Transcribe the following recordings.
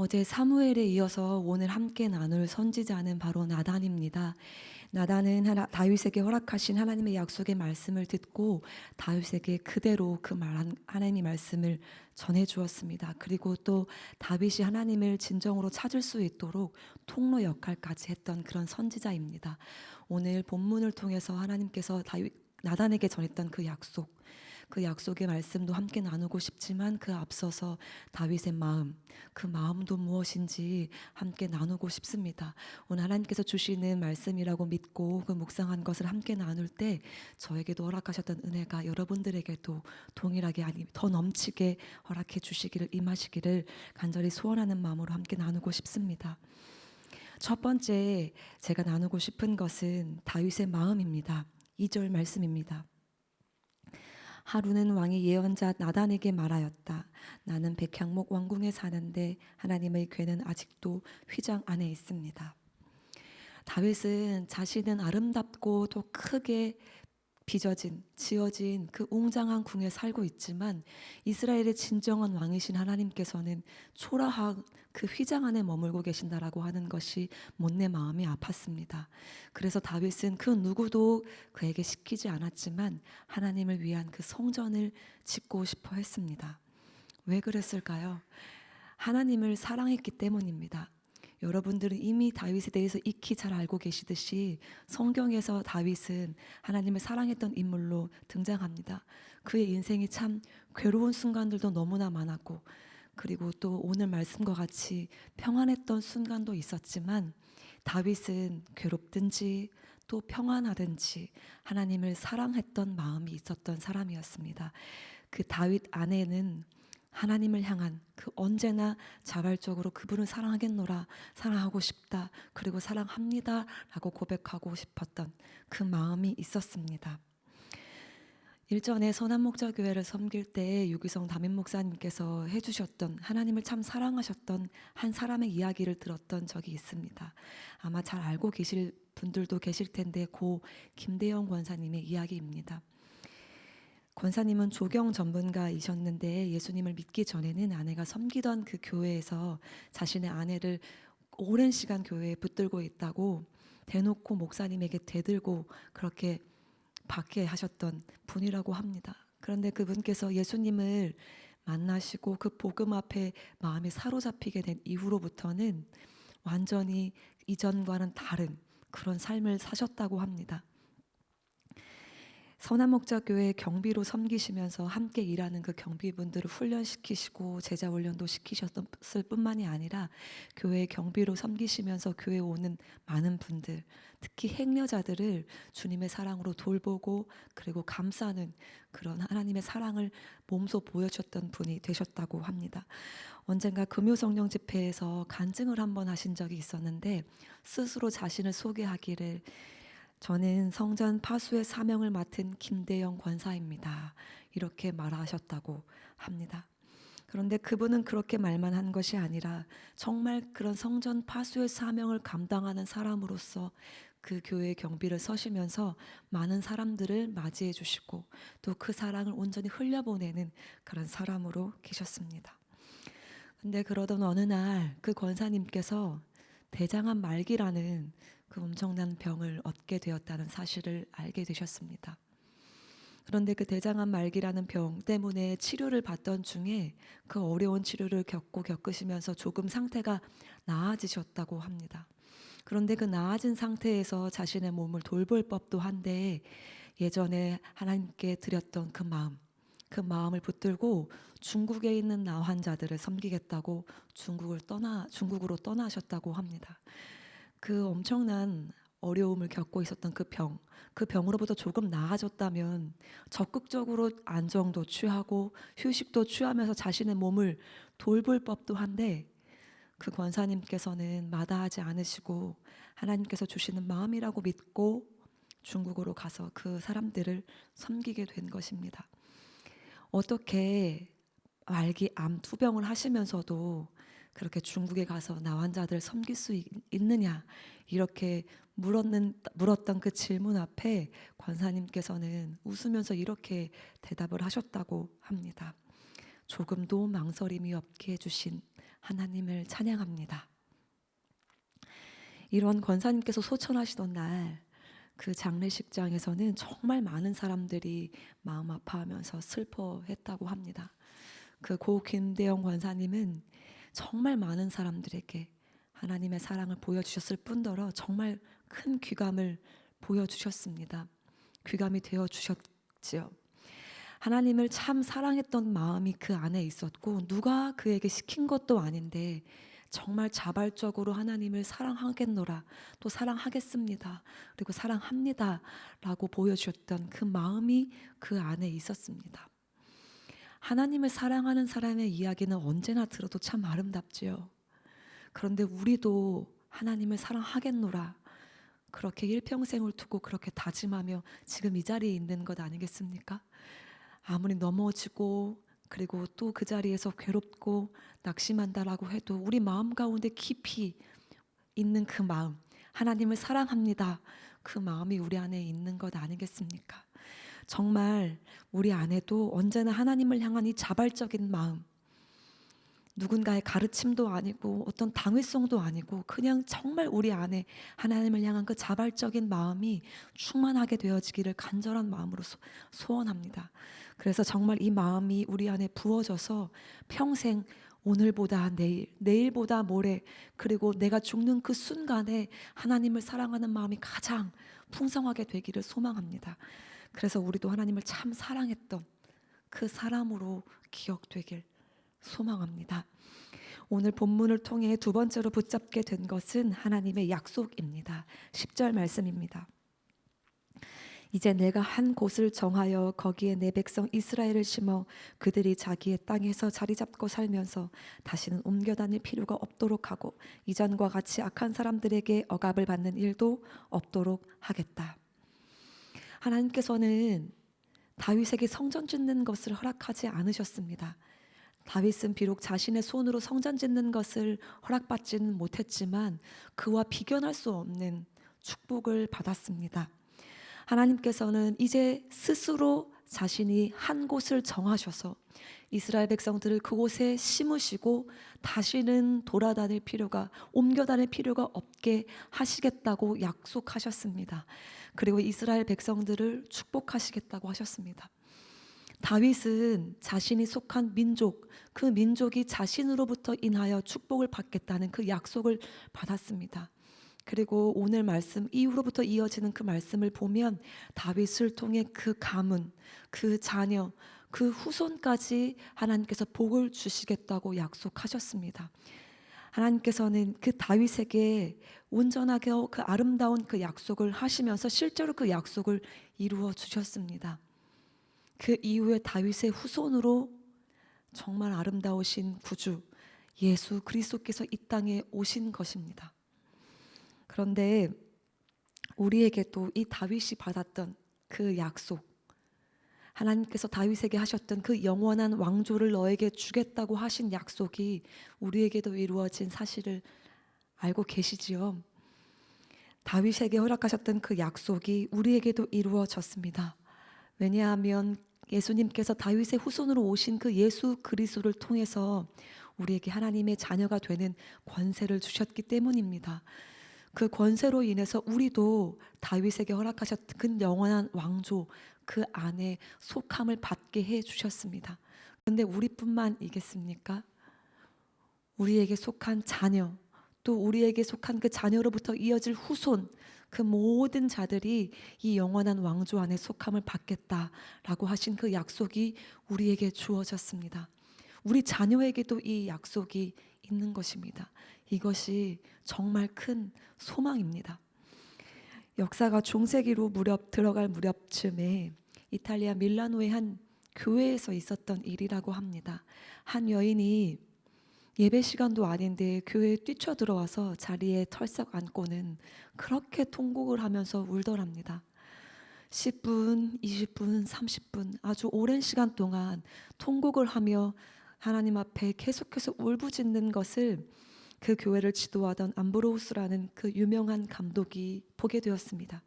어제 사무엘에 이어서 오늘 함께 나눌 선지자는 바로 나단입니다. 나단은 다윗에게 허락하신 하나님의 약속의 말씀을 듣고 다윗에게 그대로 하나님의 말씀을 전해 주었습니다. 그리고 또 다윗이 하나님을 진정으로 찾을 수 있도록 통로 역할까지 했던 그런 선지자입니다. 오늘 본문을 통해서 하나님께서 나단에게 전했던 그 약속의 말씀도 함께 나누고 싶지만 그 앞서서 다윗의 그 마음도 무엇인지 함께 나누고 싶습니다. 오늘 하나님께서 주시는 말씀이라고 믿고 그 묵상한 것을 함께 나눌 때 저에게도 허락하셨던 은혜가 여러분들에게도 동일하게 아니 더 넘치게 허락해 주시기를 임하시기를 간절히 소원하는 마음으로 함께 나누고 싶습니다. 첫 번째 제가 나누고 싶은 것은 다윗의 마음입니다. 2절 말씀입니다. 하루는 왕이 예언자 나단에게 말하였다. 나는 백향목 왕궁에 사는데 하나님의 궤는 아직도 휘장 안에 있습니다. 다윗은 자신은 아름답고 또 크게 지어진 그 웅장한 궁에 살고 있지만 이스라엘의 진정한 왕이신 하나님께서는 초라한 그 휘장 안에 머물고 계신다라고 하는 것이 못내 마음이 아팠습니다. 그래서 다윗은 그 누구도 그에게 시키지 않았지만 하나님을 위한 그 성전을 짓고 싶어 했습니다. 왜 그랬을까요? 하나님을 사랑했기 때문입니다. 여러분들은 이미 다윗에 대해서 익히 잘 알고 계시듯이 성경에서 다윗은 하나님을 사랑했던 인물로 등장합니다. 그의 인생이 참 괴로운 순간들도 너무나 많았고 그리고 또 오늘 말씀과 같이 평안했던 순간도 있었지만 다윗은 괴롭든지 또 평안하든지 하나님을 사랑했던 마음이 있었던 사람이었습니다. 그 다윗 안에는 하나님을 향한 그 언제나 자발적으로 그분을 사랑하겠노라, 사랑하고 싶다, 그리고 사랑합니다 라고 고백하고 싶었던 그 마음이 있었습니다. 일전에 선한목자교회를 섬길 때 유기성 담임 목사님께서 해주셨던 하나님을 참 사랑하셨던 한 사람의 이야기를 들었던 적이 있습니다. 아마 잘 알고 계실 분들도 계실 텐데 고 김대영 권사님의 이야기입니다. 권사님은 조경 전문가이셨는데 예수님을 믿기 전에는 아내가 섬기던 그 교회에서 자신의 아내를 오랜 시간 교회에 붙들고 있다고 대놓고 목사님에게 대들고 그렇게 받게 하셨던 분이라고 합니다. 그런데 그분께서 예수님을 만나시고 그 복음 앞에 마음이 사로잡히게 된 이후로부터는 완전히 이전과는 다른 그런 삶을 사셨다고 합니다. 선한목자교회 경비로 섬기시면서 함께 일하는 그 경비분들을 훈련시키시고 제자 훈련도 시키셨을 뿐만이 아니라 교회 경비로 섬기시면서 교회에 오는 많은 분들, 특히 행여자들을 주님의 사랑으로 돌보고 그리고 감싸는 그런 하나님의 사랑을 몸소 보여주셨던 분이 되셨다고 합니다. 언젠가 금요성령 집회에서 간증을 한번 하신 적이 있었는데 스스로 자신을 소개하기를 저는 성전 파수의 사명을 맡은 김대영 권사입니다. 이렇게 말하셨다고 합니다. 그런데 그분은 그렇게 말만 한 것이 아니라 정말 그런 성전 파수의 사명을 감당하는 사람으로서 그 교회의 경비를 서시면서 많은 사람들을 맞이해 주시고 또 그 사랑을 온전히 흘려보내는 그런 사람으로 계셨습니다. 근데 그러던 어느 날 그 권사님께서 대장암 말기라는 그 엄청난 병을 얻게 되었다는 사실을 알게 되셨습니다. 그런데 그 대장암 말기라는 병 때문에 치료를 받던 중에 그 어려운 치료를 겪으시면서 조금 상태가 나아지셨다고 합니다. 그런데 그 나아진 상태에서 자신의 몸을 돌볼 법도 한데 예전에 하나님께 드렸던 그 마음을 붙들고 중국에 있는 나 환자들을 섬기겠다고 중국으로 떠나셨다고 합니다. 그 엄청난 어려움을 겪고 있었던 그 병으로부터 조금 나아졌다면 적극적으로 안정도 취하고 휴식도 취하면서 자신의 몸을 돌볼 법도 한데 그 권사님께서는 마다하지 않으시고 하나님께서 주시는 마음이라고 믿고 중국으로 가서 그 사람들을 섬기게 된 것입니다. 어떻게 말기 암 투병을 하시면서도 그렇게 중국에 가서 나 환자들을 섬길 수 있느냐 이렇게 물었던 그 질문 앞에 권사님께서는 웃으면서 이렇게 대답을 하셨다고 합니다. 조금도 망설임이 없게 해주신 하나님을 찬양합니다. 이런 권사님께서 소천하시던 날 그 장례식장에서는 정말 많은 사람들이 마음 아파하면서 슬퍼했다고 합니다. 그 고 김대영 권사님은 정말 많은 사람들에게 하나님의 사랑을 보여주셨을 뿐더러 정말 큰 귀감을 보여주셨습니다. 귀감이 되어주셨지요. 하나님을 참 사랑했던 마음이 그 안에 있었고 누가 그에게 시킨 것도 아닌데 정말 자발적으로 하나님을 사랑하겠노라, 또 사랑하겠습니다, 그리고 사랑합니다 라고 보여주셨던 그 마음이 그 안에 있었습니다. 하나님을 사랑하는 사람의 이야기는 언제나 들어도 참 아름답지요. 그런데 우리도 하나님을 사랑하겠노라 그렇게 일평생을 두고 그렇게 다짐하며 지금 이 자리에 있는 것 아니겠습니까? 아무리 넘어지고 그리고 또 그 자리에서 괴롭고 낙심한다라고 해도 우리 마음 가운데 깊이 있는 그 마음, 하나님을 사랑합니다, 그 마음이 우리 안에 있는 것 아니겠습니까? 정말 우리 안에도 언제나 하나님을 향한 이 자발적인 마음, 누군가의 가르침도 아니고 어떤 당위성도 아니고 그냥 정말 우리 안에 하나님을 향한 그 자발적인 마음이 충만하게 되어지기를 간절한 마음으로 소원합니다. 그래서 정말 이 마음이 우리 안에 부어져서 평생 오늘보다 내일, 내일보다 모레, 그리고 내가 죽는 그 순간에 하나님을 사랑하는 마음이 가장 풍성하게 되기를 소망합니다. 그래서 우리도 하나님을 참 사랑했던 그 사람으로 기억되길 소망합니다. 오늘 본문을 통해 두 번째로 붙잡게 된 것은 하나님의 약속입니다. 10절 말씀입니다. 이제 내가 한 곳을 정하여 거기에 내 백성 이스라엘을 심어 그들이 자기의 땅에서 자리 잡고 살면서 다시는 옮겨 다닐 필요가 없도록 하고 이전과 같이 악한 사람들에게 억압을 받는 일도 없도록 하겠다. 하나님께서는 다윗에게 성전 짓는 것을 허락하지 않으셨습니다. 다윗은 비록 자신의 손으로 성전 짓는 것을 허락받지는 못했지만 그와 비견할 수 없는 축복을 받았습니다. 하나님께서는 이제 스스로 자신이 한 곳을 정하셔서 이스라엘 백성들을 그곳에 심으시고 다시는 돌아다닐 필요가, 옮겨 다닐 필요가 없게 하시겠다고 약속하셨습니다. 그리고 이스라엘 백성들을 축복하시겠다고 하셨습니다. 다윗은 자신이 속한 민족, 그 민족이 자신으로부터 인하여 축복을 받겠다는 그 약속을 받았습니다. 그리고 오늘 말씀 이후로부터 이어지는 그 말씀을 보면 다윗을 통해 그 가문, 그 자녀, 그 후손까지 하나님께서 복을 주시겠다고 약속하셨습니다. 하나님께서는 그 다윗에게 온전하게 그 아름다운 그 약속을 하시면서 실제로 그 약속을 이루어 주셨습니다. 그 이후에 다윗의 후손으로 정말 아름다우신 구주 예수 그리스도께서 이 땅에 오신 것입니다. 그런데 우리에게도 이 다윗이 받았던 그 약속, 하나님께서 다윗에게 하셨던 그 영원한 왕조를 너에게 주겠다고 하신 약속이 우리에게도 이루어진 사실을 알고 계시지요? 다윗에게 허락하셨던 그 약속이 우리에게도 이루어졌습니다. 왜냐하면 예수님께서 다윗의 후손으로 오신 그 예수 그리스도를 통해서 우리에게 하나님의 자녀가 되는 권세를 주셨기 때문입니다. 그 권세로 인해서 우리도 다윗에게 허락하셨던 그 영원한 왕조, 그 안에 속함을 받게 해 주셨습니다. 그런데 우리뿐만이겠습니까? 우리에게 속한 자녀, 또 우리에게 속한 그 자녀로부터 이어질 후손, 그 모든 자들이 이 영원한 왕조 안에 속함을 받겠다라고 하신 그 약속이 우리에게 주어졌습니다. 우리 자녀에게도 이 약속이 있는 것입니다. 이것이 정말 큰 소망입니다. 역사가 중세기로 들어갈 무렵쯤에 이탈리아 밀라노의 한 교회에서 있었던 일이라고 합니다. 한 여인이 예배 시간도 아닌데 교회에 뛰쳐들어와서 자리에 털썩 앉고는 그렇게 통곡을 하면서 울더랍니다. 10분, 20분, 30분 아주 오랜 시간 동안 통곡을 하며 하나님 앞에 계속해서 울부짖는 것을 그 교회를 지도하던 암브로우스라는 그 유명한 감독이 보게 되었습니다.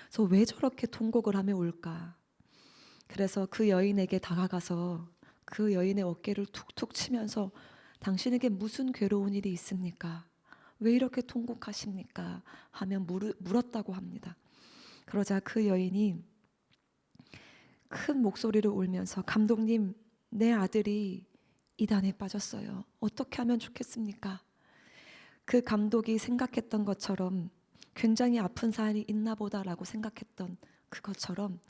그래서 왜 저렇게 통곡을 하며 울까? 그래서 그 여인에게 다가가서 그 여인의 어깨를 툭툭 치면서 당신에게 무슨 괴로운 일이 있습니까? 왜 이렇게 통곡하십니까? 하며 물었다고 합니다. 그러자 그 여인이 큰 목소리로 울면서 감독님, 내 아들이 이단에 빠졌어요. 어떻게 하면 좋겠습니까? 그 감독이 생각했던 것처럼 굉장히 아픈 사안이 있나 보다라고 생각했던 그것처럼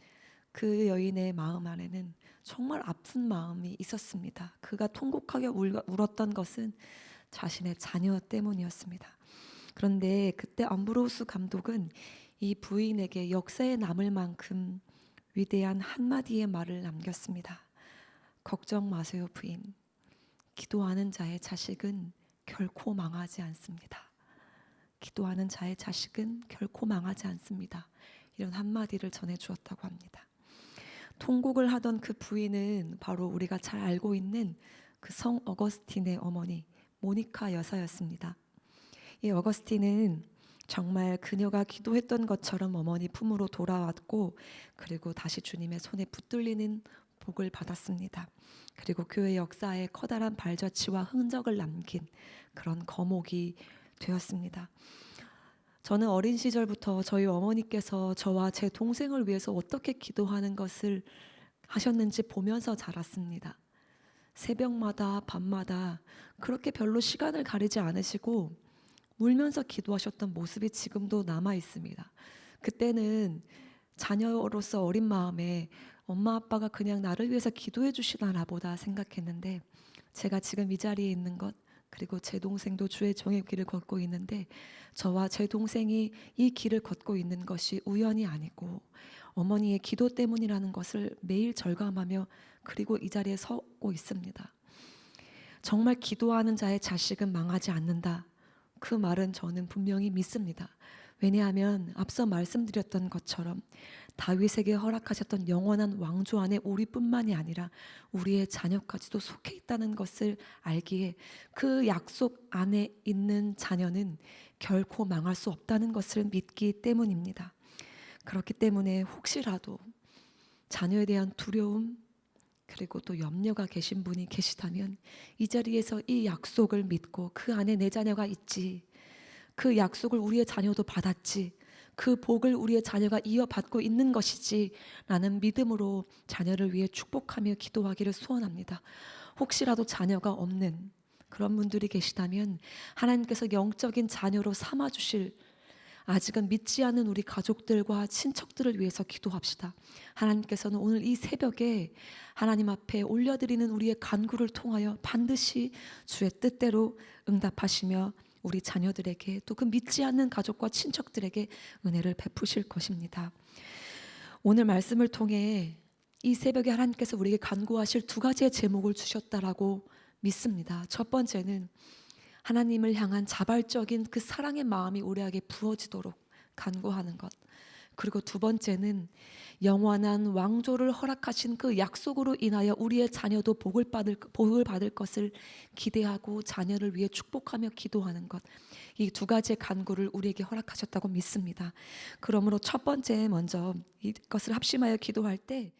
그 여인의 마음 안에는 정말 아픈 마음이 있었습니다. 그가 통곡하게 울었던 것은 자신의 자녀 때문이었습니다. 그런데 그때 암브로우스 감독은 이 부인에게 역사에 남을 만큼 위대한 한마디의 말을 남겼습니다. 걱정 마세요, 부인. 기도하는 자의 자식은 결코 망하지 않습니다. 기도하는 자의 자식은 결코 망하지 않습니다. 이런 한마디를 전해주었다고 합니다. 통곡을 하던 그 부인은 바로 우리가 잘 알고 있는 그 성 어거스틴의 어머니 모니카 여사였습니다. 이 어거스틴은 정말 그녀가 기도했던 것처럼 어머니 품으로 돌아왔고 그리고 다시 주님의 손에 붙들리는 복을 받았습니다. 그리고 교회 역사에 커다란 발자취와 흔적을 남긴 그런 거목이 되었습니다. 저는 어린 시절부터 저희 어머니께서 저와 제 동생을 위해서 어떻게 기도하는 것을 하셨는지 보면서 자랐습니다. 새벽마다 밤마다 그렇게 별로 시간을 가리지 않으시고 울면서 기도하셨던 모습이 지금도 남아 있습니다. 그때는 자녀로서 어린 마음에 엄마 아빠가 그냥 나를 위해서 기도해 주시나 보다 생각했는데 제가 지금 이 자리에 있는 것 그리고 제 동생도 주의 종의 길을 걷고 있는데 저와 제 동생이 이 길을 걷고 있는 것이 우연이 아니고 어머니의 기도 때문이라는 것을 매일 절감하며 그리고 이 자리에 서고 있습니다. 정말 기도하는 자의 자식은 망하지 않는다. 그 말은 저는 분명히 믿습니다. 왜냐하면 앞서 말씀드렸던 것처럼 다윗에게 허락하셨던 영원한 왕조 안에 우리뿐만이 아니라 우리의 자녀까지도 속해 있다는 것을 알기에 그 약속 안에 있는 자녀는 결코 망할 수 없다는 것을 믿기 때문입니다. 그렇기 때문에 혹시라도 자녀에 대한 두려움 그리고 또 염려가 계신 분이 계시다면 이 자리에서 이 약속을 믿고 그 안에 내 자녀가 있지, 그 약속을 우리의 자녀도 받았지, 그 복을 우리의 자녀가 이어받고 있는 것이지 라는 믿음으로 자녀를 위해 축복하며 기도하기를 소원합니다. 혹시라도 자녀가 없는 그런 분들이 계시다면 하나님께서 영적인 자녀로 삼아주실 아직은 믿지 않는 우리 가족들과 친척들을 위해서 기도합시다. 하나님께서는 오늘 이 새벽에 하나님 앞에 올려드리는 우리의 간구를 통하여 반드시 주의 뜻대로 응답하시며 우리 자녀들에게 또 그 믿지 않는 가족과 친척들에게 은혜를 베푸실 것입니다. 오늘 말씀을 통해 이 새벽에 하나님께서 우리에게 간구하실 두 가지의 제목을 주셨다라고 믿습니다. 첫 번째는 하나님을 향한 자발적인 그 사랑의 마음이 우리에게 부어지도록 간구하는 것. 그리고 두 번째는 영원한 왕조를 허락하신 그 약속으로 인하여 우리의 자녀도 복을 받을 것을 기대하고 자녀를 위해 축복하며 기도하는 것. 이 두 가지의 간구를 우리에게 허락하셨다고 믿습니다. 그러므로 첫 번째 먼저 이것을 합심하여 기도할 때